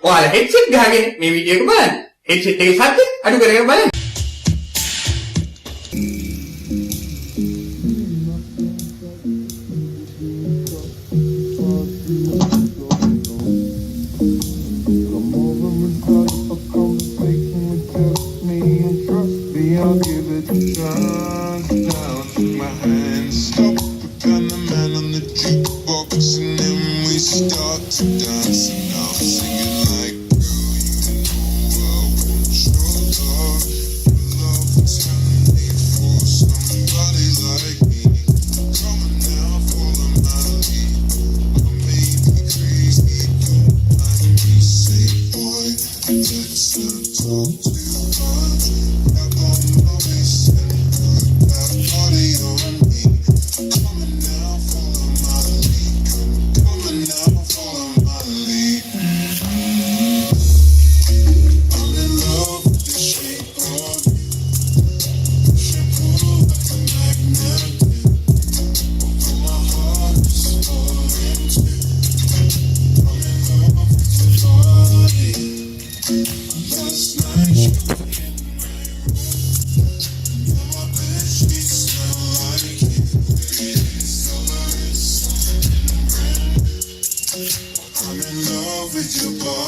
ඔයාලා හෙඩ්සෙට් ගහගෙන මේ වීඩියෝ එක බලන්න. හෙඩ්සෙට් එකේ ශබ්දය අඩු කරගෙන බලන්න. I'll give it a shot. Now take my hand, stop. We got the man on the jukebox, and then we start to dance. And I'm singing like, girl, you know I want your love. Your love turn me for somebody like me. Come on now, follow my lead. I may be crazy, don't mind me. Say, boy, let's not talk too much. I'm in love with your body.